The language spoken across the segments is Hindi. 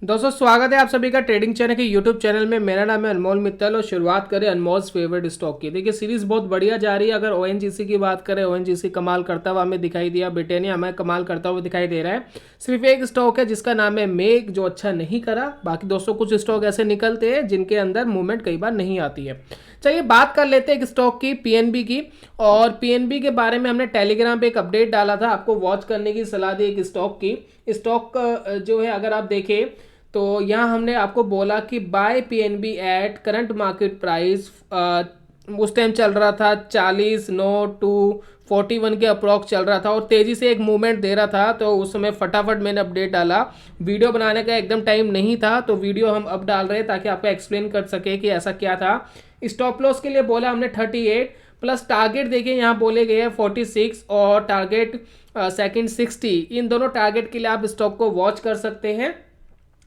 दोस्तों स्वागत है आप सभी का ट्रेडिंग चैनल के यूट्यूब चैनल में। मेरा नाम है अनमोल मित्तल और शुरुआत करें अनमोल्स फेवरेट स्टॉक की। देखिए सीरीज बहुत बढ़िया जा रही है। अगर ओएनजीसी की बात करें, ओएनजीसी कमाल करता हुआ हमें दिखाई दिया, ब्रिटेनिया हमें कमाल करता हुआ दिखाई दे रहा है। सिर्फ एक स्टॉक है जिसका नाम है मेक, जो अच्छा नहीं करा। बाकी दोस्तों कुछ स्टॉक ऐसे निकलते हैं जिनके अंदर मूवमेंट कई बार नहीं आती है। चलिए बात कर लेते हैं एक स्टॉक की, पीएनबी की। और पीएनबी के बारे में हमने टेलीग्राम पे एक अपडेट डाला था, आपको वॉच करने की सलाह दी एक स्टॉक की। स्टॉक जो है अगर आप देखें तो यहाँ हमने आपको बोला कि buy PNB at current market price. उस टाइम चल रहा था 40 9 to 41 के अप्रॉक्स चल रहा था और तेज़ी से एक मूवमेंट दे रहा था। तो उस समय फटाफट मैंने अपडेट डाला। वीडियो बनाने का एकदम टाइम नहीं था तो वीडियो हम अब डाल रहे हैं ताकि आपको एक्सप्लेन कर सके कि ऐसा क्या था। स्टॉप लॉस के लिए बोला हमने 38 प्लस टारगेट देखिए यहाँ बोले गए हैं 46 और टारगेट सेकंड 60। इन दोनों टारगेट के लिए आप स्टॉक को वॉच कर सकते हैं।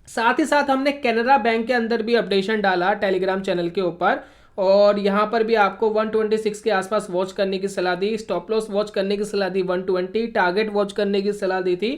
साथ ही साथ हमने कैनरा बैंक के अंदर भी अपडेशन डाला टेलीग्राम चैनल के ऊपर और यहाँ पर भी आपको 126 के आसपास वॉच करने की सलाह दी, स्टॉप लॉस वॉच करने की सलाह दी 120, टारगेट वॉच करने की सलाह दी थी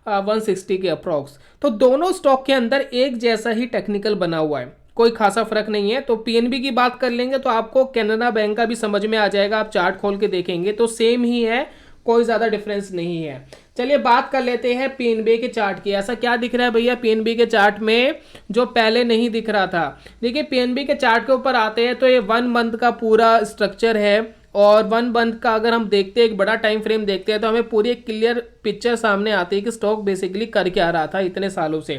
160 के अप्रॉक्स। तो दोनों स्टॉक के अंदर एक जैसा ही टेक्निकल बना हुआ है, कोई खासा फर्क नहीं है। तो पीएनबी की बात कर लेंगे तो आपको कैनरा बैंक का भी समझ में आ जाएगा, आप चार्ट खोल के देखेंगे तो सेम ही है, कोई ज़्यादा डिफरेंस नहीं है। चलिए बात कर लेते हैं पीएनबी के चार्ट की। ऐसा क्या दिख रहा है भैया पीएनबी के चार्ट में जो पहले नहीं दिख रहा था? देखिए पीएनबी के चार्ट के ऊपर आते हैं तो ये 1 मंथ का पूरा स्ट्रक्चर है और 1 मंथ का अगर हम देखते हैं, एक बड़ा टाइम फ्रेम देखते हैं तो हमें पूरी एक क्लियर पिक्चर सामने आती है कि स्टॉक बेसिकली कर क्या रहा था इतने सालों से।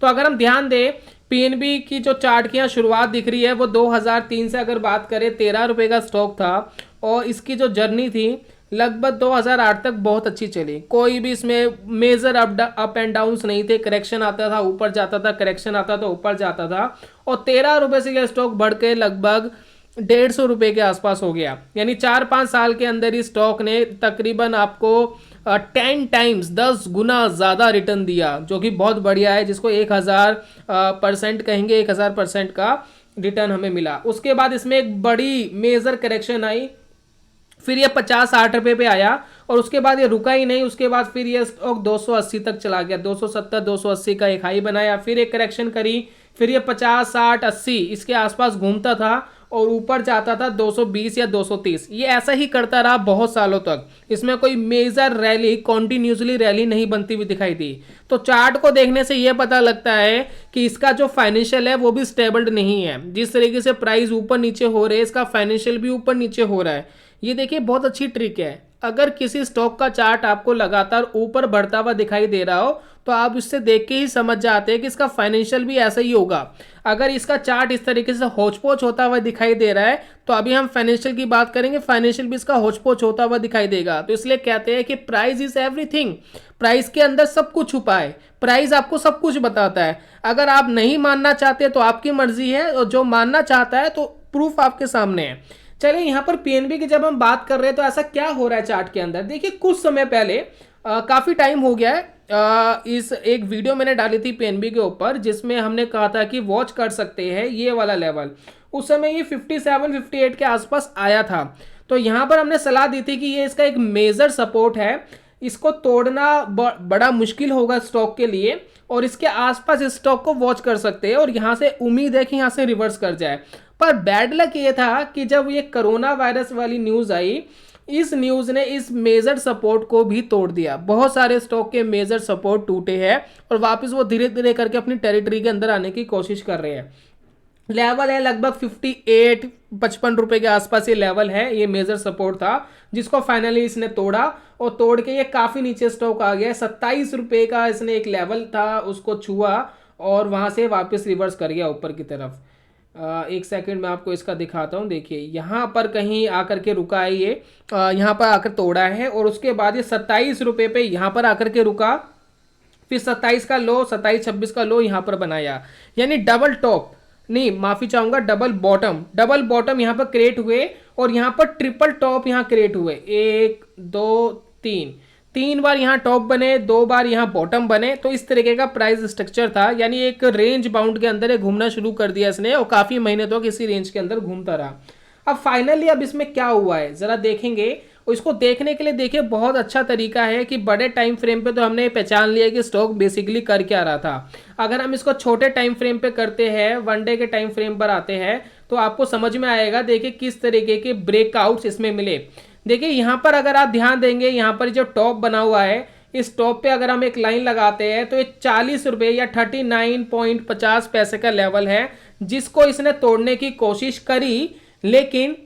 तो अगर हम ध्यान दें पीएनबी की जो चार्ट की यहाँ शुरुआत दिख रही है वो 2003 से अगर बात करें 13 रुपये का स्टॉक था और इसकी जो जर्नी थी लगभग 2008 तक बहुत अच्छी चली। कोई भी इसमें मेजर अप एंड डाउन्स नहीं थे, करेक्शन आता था ऊपर जाता था, करेक्शन आता था ऊपर जाता था और 13 रुपये से यह स्टॉक बढ़ के लगभग 150 रुपये के आसपास हो गया। यानी 4-5 साल के अंदर इस स्टॉक ने तकरीबन आपको 10 टाइम्स 10 गुना ज़्यादा रिटर्न दिया, जो कि बहुत बढ़िया है, जिसको 1000% कहेंगे, 1000% का रिटर्न हमें मिला। उसके बाद इसमें एक बड़ी मेजर करेक्शन आई, फिर ये 50-60 रुपये पे आया और उसके बाद ये रुका ही नहीं। उसके बाद फिर ये स्टॉक 280 तक चला गया, 270-280 का एक हाई बनाया, फिर एक करेक्शन करी, फिर ये 50-60-80 इसके आसपास घूमता था और ऊपर जाता था 220 या 230। ये ऐसा ही करता रहा बहुत सालों तक। इसमें कोई मेजर रैली, कॉन्टिन्यूसली रैली नहीं बनती हुई दिखाई दी। तो चार्ट को देखने से ये पता लगता है कि इसका जो फाइनेंशियल है वो भी स्टेबल नहीं है। जिस तरीके से प्राइस ऊपर नीचे हो रहे हैं इसका फाइनेंशियल भी ऊपर नीचे हो रहा है। ये देखिए बहुत अच्छी ट्रिक है। अगर किसी स्टॉक का चार्ट आपको लगातार ऊपर बढ़ता हुआ दिखाई दे रहा हो तो आप इससे देख के ही समझ जाते हैं कि इसका फाइनेंशियल भी ऐसा ही होगा। अगर इसका चार्ट इस तरीके से होचपोच होता हुआ दिखाई दे रहा है तो अभी हम फाइनेंशियल की बात करेंगे, फाइनेंशियल भी इसका होचपोच होता हुआ दिखाई देगा। तो इसलिए कहते हैं कि प्राइस इज एवरीथिंग। प्राइस के अंदर सब कुछ छुपा है, प्राइस आपको सब कुछ बताता है। अगर आप नहीं मानना चाहते तो आपकी मर्जी है और जो मानना चाहता है तो प्रूफ आपके सामने है। चलिए यहाँ पर पीएनबी की जब हम बात कर रहे हैं तो ऐसा क्या हो रहा है चार्ट के अंदर। देखिए कुछ समय पहले काफ़ी टाइम हो गया है, इस एक वीडियो मैंने डाली थी पीएनबी के ऊपर जिसमें हमने कहा था कि वॉच कर सकते हैं ये वाला लेवल। उस समय ये 57-58 के आसपास आया था। तो यहाँ पर हमने सलाह दी थी कि ये इसका एक मेजर सपोर्ट है, इसको तोड़ना बड़ा मुश्किल होगा स्टॉक के लिए और इसके आसपास इस स्टॉक को वॉच कर सकते हैं और यहाँ से उम्मीद है कि यहाँ से रिवर्स कर जाए। पर बैड लक ये था कि जब ये कोरोना वायरस वाली न्यूज़ आई, इस न्यूज़ ने इस मेजर सपोर्ट को भी तोड़ दिया। बहुत सारे स्टॉक के मेजर सपोर्ट टूटे हैं और वापस वो धीरे धीरे करके अपनी टेरिटरी के अंदर आने की कोशिश कर रहे हैं। लेवल है लगभग 58-55 रुपये के आसपास ये लेवल है, ये मेजर सपोर्ट था जिसको फाइनली इसने तोड़ा और तोड़ के ये काफ़ी नीचे स्टॉक आ गया। 27 रुपये का इसने एक लेवल था उसको छुआ और वहाँ से वापस रिवर्स कर गया ऊपर की तरफ। एक सेकंड में आपको इसका दिखाता हूँ। देखिए यहाँ पर कहीं आकर के रुका है ये, यहाँ पर आकर तोड़ा है और उसके बाद ये 27 रुपये पे यहाँ पर आकर के रुका, फिर 27 का लो, 27-26 का लो यहाँ पर बनाया। यानी डबल टॉप नहीं, माफ़ी चाहूँगा, डबल बॉटम यहाँ पर क्रिएट हुए और यहाँ पर ट्रिपल टॉप यहाँ क्रिएट हुए। 1 2 3 बार यहाँ टॉप बने, 2 बार यहाँ बॉटम बने। तो इस तरीके का प्राइस स्ट्रक्चर था, यानी एक रेंज बाउंड के अंदर घूमना शुरू कर दिया इसने और काफ़ी महीने तक इसी रेंज के अंदर घूमता रहा। अब फाइनली अब इसमें क्या हुआ है ज़रा देखेंगे इसको देखने के लिए देखिए बहुत अच्छा तरीका है कि बड़े टाइम फ्रेम पे तो हमने पहचान लिया कि स्टॉक बेसिकली कर क्या रहा था। अगर हम इसको छोटे टाइम फ्रेम पे करते हैं, वन डे के टाइम फ्रेम पर आते हैं, तो आपको समझ में आएगा देखिए किस तरीके के ब्रेकआउट्स इसमें मिले। देखिए यहाँ पर अगर आप ध्यान देंगे, यहाँ पर जो टॉप बना हुआ है, इस टॉप पे अगर हम एक लाइन लगाते हैं तो ये 40 रुपये या 39.50 पैसे का लेवल है, जिसको इसने तोड़ने की कोशिश करी, लेकिन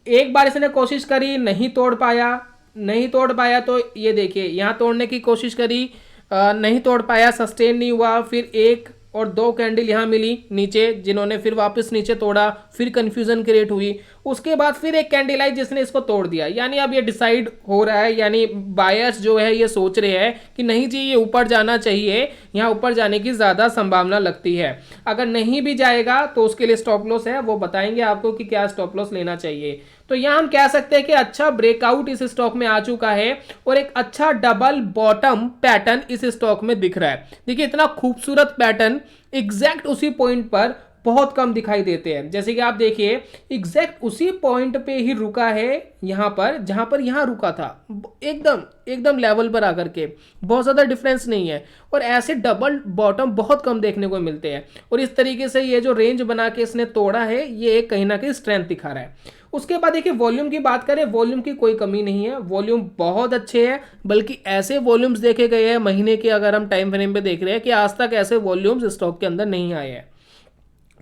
एक बार इसने कोशिश करी, नहीं तोड़ पाया। तो ये देखिए यहाँ तोड़ने की कोशिश करी, नहीं तोड़ पाया, सस्टेन नहीं हुआ। फिर एक और दो कैंडल यहाँ मिली नीचे, जिन्होंने फिर वापस नीचे तोड़ा, फिर कंफ्यूजन क्रिएट हुई। उसके बाद फिर एक कैंडल आई जिसने इसको तोड़ दिया। यानी अब ये डिसाइड हो रहा है, यानी बायर्स जो है ये सोच रहे हैं कि नहीं जी ये ऊपर जाना चाहिए, यहाँ ऊपर जाने की ज़्यादा संभावना लगती है। अगर नहीं भी जाएगा तो उसके लिए स्टॉप लॉस है, वो बताएंगे आपको कि क्या स्टॉप लॉस लेना चाहिए। तो यहाँ हम कह सकते हैं कि अच्छा ब्रेकआउट इस स्टॉक में आ चुका है और एक अच्छा डबल बॉटम पैटर्न इस स्टॉक में दिख रहा है। देखिए इतना खूबसूरत पैटर्न एग्जैक्ट उसी पॉइंट पर बहुत कम दिखाई देते हैं। जैसे कि आप देखिए एग्जैक्ट उसी पॉइंट पे ही रुका है, यहाँ पर जहां पर यहाँ रुका था, एकदम लेवल पर आकर के, बहुत ज़्यादा डिफरेंस नहीं है। और ऐसे डबल बॉटम बहुत कम देखने को मिलते हैं। और इस तरीके से ये जो रेंज बना के इसने तोड़ा है, ये कहीं ना कहीं स्ट्रेंथ दिखा रहा है। उसके बाद देखिए वॉल्यूम की बात करें, वॉल्यूम की कोई कमी नहीं है, वॉल्यूम बहुत अच्छे हैं। बल्कि ऐसे वॉल्यूम्स देखे गए हैं महीने के, अगर हम टाइम फ्रेम पे देख रहे हैं, कि आज तक ऐसे वॉल्यूम्स स्टॉक के अंदर नहीं आए हैं।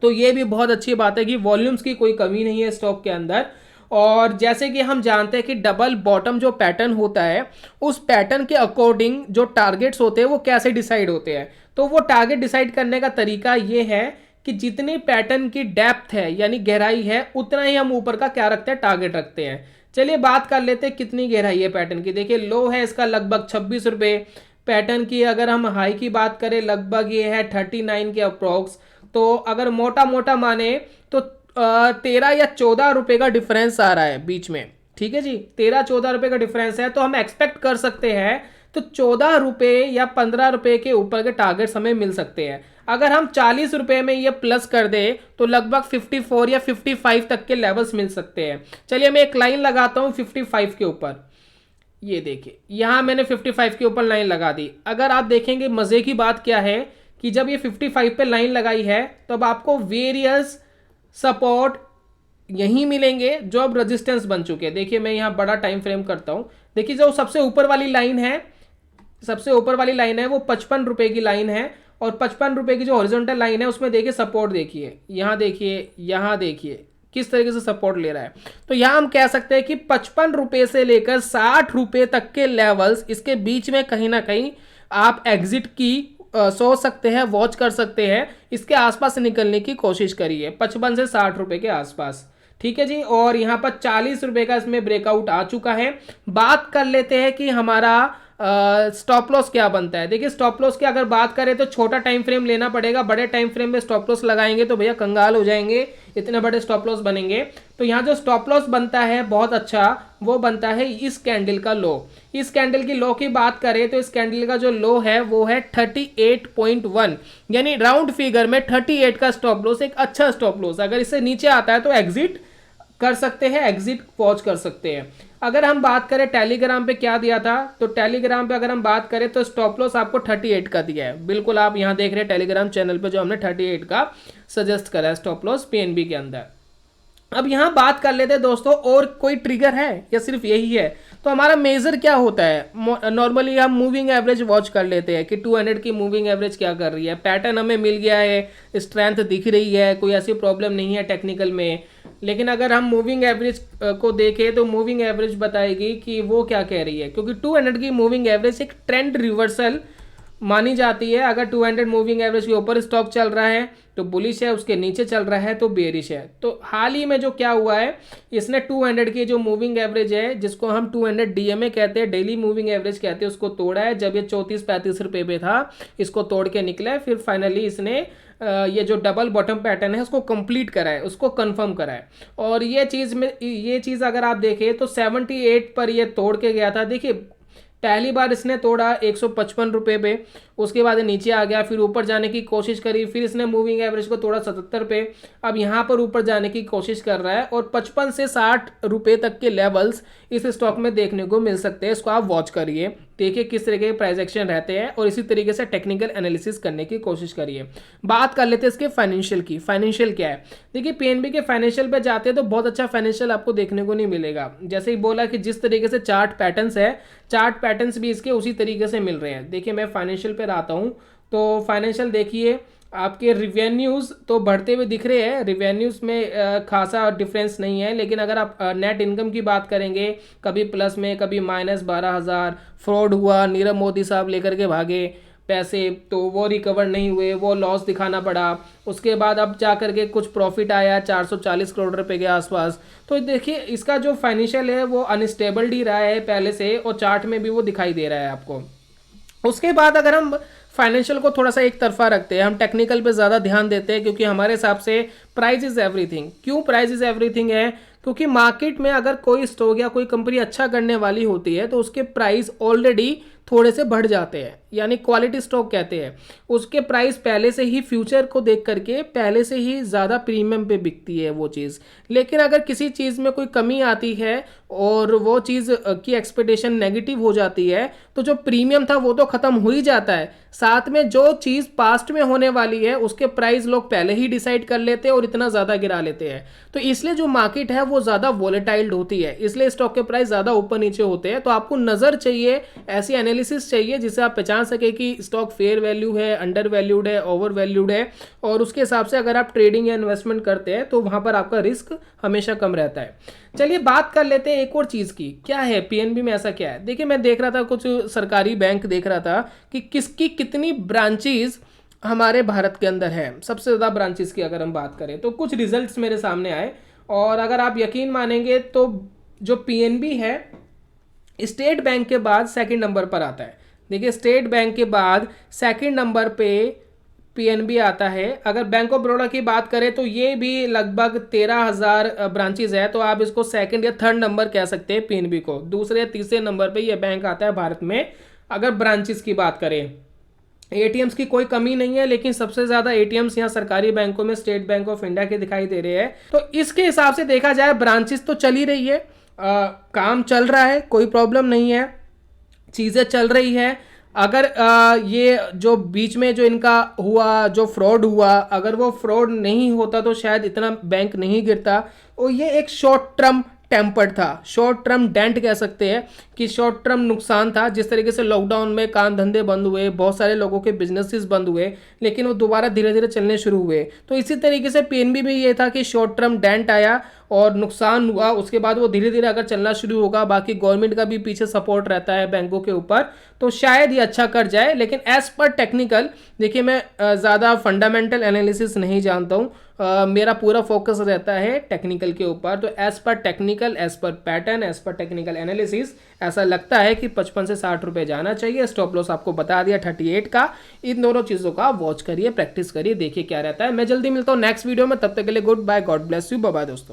तो ये भी बहुत अच्छी बात है कि वॉल्यूम्स की कोई कमी नहीं है स्टॉक के अंदर। और जैसे कि हम जानते हैं कि डबल बॉटम जो पैटर्न होता है, उस पैटर्न के अकॉर्डिंग जो टारगेट्स होते हैं वो कैसे डिसाइड होते हैं। तो वो टारगेट डिसाइड करने का तरीका ये है कि जितनी पैटर्न की डेप्थ है यानी गहराई है, उतना ही हम ऊपर का क्या रखते हैं, टारगेट रखते हैं। चलिए बात कर लेते हैं कितनी गहराई है पैटर्न की। देखिए लो है इसका लगभग 26 रुपये। पैटर्न की अगर हम हाई की बात करें, लगभग ये है 39 के अप्रोक्स। तो अगर मोटा मोटा माने तो 13 या 14 रुपए का डिफरेंस आ रहा है बीच में। ठीक है जी, 13-14 रुपए का डिफरेंस है। तो हम एक्सपेक्ट कर सकते हैं तो 14 रुपए या 15 रुपए के ऊपर के टारगेट्स हमें मिल सकते हैं। अगर हम 40 रुपए में ये प्लस कर दे तो लगभग 54 या 55 तक के लेवल्स मिल सकते हैं। चलिए मैं एक लाइन लगाता हूँ 55 के ऊपर। ये देखिए यहाँ मैंने 55 के ऊपर लाइन लगा दी। अगर आप देखेंगे मजे की बात क्या है कि जब ये 55 पे लाइन लगाई है तो अब आपको वेरियस सपोर्ट यहीं मिलेंगे जो अब रेजिस्टेंस बन चुके हैं। देखिए मैं यहाँ बड़ा टाइम फ्रेम करता हूँ। देखिए जो सबसे ऊपर वाली लाइन है, वो 55 रुपए की लाइन है। और 55 रुपए की जो हॉरिजॉन्टल लाइन है उसमें देखिए सपोर्ट देखिए, यहाँ देखिए किस तरीके से सपोर्ट ले रहा है। तो यहाँ हम कह सकते हैं कि 55 रुपए से लेकर 60 रुपए तक के लेवल्स, इसके बीच में कहीं ना कहीं आप एग्जिट की सोच सकते हैं, वॉच कर सकते हैं। इसके आसपास निकलने की कोशिश करिए 55 से 60 रुपए के आसपास। ठीक है जी। और यहाँ पर 40 रुपए का इसमें ब्रेकआउट आ चुका है। बात कर लेते हैं कि हमारा स्टॉप लॉस क्या बनता है। देखिए स्टॉप लॉस की अगर बात करें तो छोटा टाइम फ्रेम लेना पड़ेगा। बड़े टाइम फ्रेम में स्टॉप लॉस लगाएंगे तो भैया कंगाल हो जाएंगे, इतने बड़े स्टॉप लॉस बनेंगे। तो यहाँ जो स्टॉप लॉस बनता है बहुत अच्छा, वो बनता है इस कैंडल का लो। इस कैंडल की लो की बात करें तो इस कैंडल का जो लो है वो है 38.1, यानी राउंड फिगर में 38 का स्टॉप लॉस एक अच्छा स्टॉप लॉस। अगर इससे नीचे आता है तो एग्जिट कर सकते हैं, एग्जिट वॉच कर सकते हैं। अगर हम बात करें टेलीग्राम पे क्या दिया था, तो टेलीग्राम पे अगर हम बात करें तो स्टॉप लॉस आपको 38 का दिया है। बिल्कुल आप यहाँ देख रहे हैं टेलीग्राम चैनल पे जो हमने 38 का सजेस्ट करा है स्टॉप लॉस पीएनबी के अंदर। अब यहाँ बात कर लेते हैं दोस्तों, और कोई ट्रिगर है या सिर्फ यही है। तो हमारा मेजर क्या होता है, नॉर्मली हम मूविंग एवरेज वॉच कर लेते हैं कि 200 की मूविंग एवरेज क्या कर रही है। पैटर्न हमें मिल गया है, स्ट्रेंथ दिख रही है, कोई ऐसी प्रॉब्लम नहीं है टेक्निकल में। लेकिन अगर हम मूविंग एवरेज को देखें तो मूविंग एवरेज बताएगी कि वो क्या कह रही है, क्योंकि 200 की मूविंग एवरेज एक ट्रेंड रिवर्सल मानी जाती है। अगर 200 मूविंग एवरेज के ऊपर स्टॉक चल रहा है तो बुलिश है, उसके नीचे चल रहा है तो बेरिश है। तो हाल ही में जो क्या हुआ है, इसने 200 की जो मूविंग एवरेज है, जिसको हम 200 डीएमए कहते हैं, डेली मूविंग एवरेज कहते हैं, उसको तोड़ा है। जब ये 34-35 रुपये पे था, इसको तोड़ के निकला है। फिर फाइनली इसने ये जो डबल बॉटम पैटर्न है उसको कंप्लीट करा है, उसको कंफर्म करा है। और ये चीज़ अगर आप देखें तो 78 पर ये तोड़ के गया था। देखिए पहली बार इसने तोड़ा 155 रुपये पे, उसके बाद नीचे आ गया, फिर ऊपर जाने की कोशिश करी, फिर इसने मूविंग एवरेज को तोड़ा 77 पे, अब यहाँ पर ऊपर जाने की कोशिश कर रहा है और 55 से 60 रुपये तक के लेवल्स इस स्टॉक में देखने को मिल सकते हैं। इसको आप वॉच करिए, देखिए किस तरीके के प्राइस एक्शन रहते हैं और इसी तरीके से टेक्निकल एनालिसिस करने की कोशिश करिए। बात कर लेते हैं इसके फाइनेंशियल की। फाइनेंशियल क्या है, देखिए पीएनबी के फाइनेंशियल पे जाते हैं तो बहुत अच्छा फाइनेंशियल आपको देखने को नहीं मिलेगा। जैसे ही बोला कि जिस तरीके से चार्ट पैटर्न्स है, चार्ट पैटर्न्स भी इसके उसी तरीके से मिल रहे हैं। देखिए मैं फाइनेंशियल पे आता हूँ तो फाइनेंशियल देखिए, आपके रिवेन्यूज़ तो बढ़ते हुए दिख रहे हैं, रिवेन्यूज़ में खासा डिफरेंस नहीं है, लेकिन अगर आप नेट इनकम की बात करेंगे, कभी प्लस में कभी -12,000, फ्रॉड हुआ, नीरव मोदी साहब लेकर के भागे पैसे तो वो रिकवर नहीं हुए, वो लॉस दिखाना पड़ा। उसके बाद अब जा करके कुछ प्रॉफिट आया 440 करोड़ रुपए के आसपास। तो देखिए इसका जो फाइनेंशियल है वो अनस्टेबल ही रहा है पहले से, और चार्ट में भी वो दिखाई दे रहा है आपको। उसके बाद अगर हम फाइनेंशियल को थोड़ा सा एक तरफा रखते हैं, हम टेक्निकल पे ज़्यादा ध्यान देते हैं, क्योंकि हमारे हिसाब से प्राइस इज़ एवरीथिंग। क्यों प्राइस इज़ एवरीथिंग है, क्योंकि मार्केट में अगर कोई स्टॉक या कोई कंपनी अच्छा करने वाली होती है तो उसके प्राइस ऑलरेडी थोड़े से बढ़ जाते हैं, यानी क्वालिटी स्टॉक कहते हैं। उसके प्राइस पहले से ही फ्यूचर को देख करके पहले से ही ज़्यादा प्रीमियम पे बिकती है वो चीज़। लेकिन अगर किसी चीज़ में कोई कमी आती है और वो चीज़ की एक्सपेक्टेशन नेगेटिव हो जाती है तो जो प्रीमियम था वो तो ख़त्म हो ही जाता है, साथ में जो चीज़ पास्ट में होने वाली है उसके प्राइस लोग पहले ही डिसाइड कर लेते हैं और इतना ज़्यादा गिरा लेते हैं। तो इसलिए जो मार्केट है वो ज़्यादा वोलेटाइल होती है, इसलिए स्टॉक के प्राइस ज़्यादा ऊपर नीचे होते हैं। तो आपको नज़र चाहिए, ऐसी एनालिसिस चाहिए जिससे आप पहचान सके कि स्टॉक फेयर वैल्यू है, अंडर वैल्यूड है, ओवर वैल्यूड है, और उसके हिसाब से अगर आप ट्रेडिंग या इन्वेस्टमेंट करते हैं तो वहाँ पर आपका रिस्क हमेशा कम रहता है। चलिए बात कर लेते हैं एक और चीज़ की, क्या है पीएनबी में ऐसा क्या है। देखिए मैं देख रहा था कुछ सरकारी बैंक देख रहा था कि किसकी कितनी ब्रांचेज हमारे भारत के अंदर है, सबसे ज़्यादा ब्रांचेस की अगर हम बात करें तो कुछ रिजल्ट्स मेरे सामने आए, और अगर आप यकीन मानेंगे तो जो पीएनबी है स्टेट बैंक के बाद सेकंड नंबर पर आता है। देखिए स्टेट बैंक के बाद सेकंड नंबर पे पीएनबी आता है। अगर बैंक ऑफ बड़ौदा की बात करें तो ये भी लगभग 13,000 ब्रांचेज है, तो आप इसको सेकंड या थर्ड नंबर कह सकते हैं पीएनबी को। दूसरे या तीसरे नंबर पे ये बैंक आता है भारत में अगर ब्रांचेस की बात करें। एटीएम्स की कोई कमी नहीं है, लेकिन सबसे ज़्यादा एटीएम्स यहाँ सरकारी बैंकों में स्टेट बैंक ऑफ इंडिया के दिखाई दे रहे हैं। तो इसके हिसाब से देखा जाए ब्रांचेस तो चल ही रही है, काम चल रहा है, कोई प्रॉब्लम नहीं है, चीज़ें चल रही है। अगर ये जो बीच में जो इनका हुआ, जो फ्रॉड हुआ, अगर वो फ्रॉड नहीं होता तो शायद इतना बैंक नहीं गिरता, और ये एक शॉर्ट टर्म टेम्पर्ड था, शॉर्ट टर्म डेंट कह सकते हैं कि शॉर्ट टर्म नुकसान था। जिस तरीके से लॉकडाउन में काम धंधे बंद हुए, बहुत सारे लोगों के बिजनेसेस बंद हुए, लेकिन वो दोबारा धीरे धीरे चलने शुरू हुए। तो इसी तरीके से पीएनबी में ये था कि शॉर्ट टर्म डेंट आया और नुकसान हुआ, उसके बाद वो धीरे धीरे अगर चलना शुरू होगा, बाकी गवर्नमेंट का भी पीछे सपोर्ट रहता है बैंकों के ऊपर, तो शायद ये अच्छा कर जाए। लेकिन एज पर टेक्निकल, देखिए मैं ज़्यादा फंडामेंटल एनालिसिस नहीं जानता हूँ, मेरा पूरा फोकस रहता है टेक्निकल के ऊपर। तो as per technical, as per pattern, as per technical analysis ऐसा लगता है कि 55 से 60 रुपये जाना चाहिए। स्टॉप लॉस आपको बता दिया 38 का। इन दोनों चीज़ों का वॉच करिए, प्रैक्टिस करिए, देखिए क्या रहता है। मैं जल्दी मिलता हूँ नेक्स्ट वीडियो में, तब तक के लिए goodbye, god bless you, bye bye दोस्तों।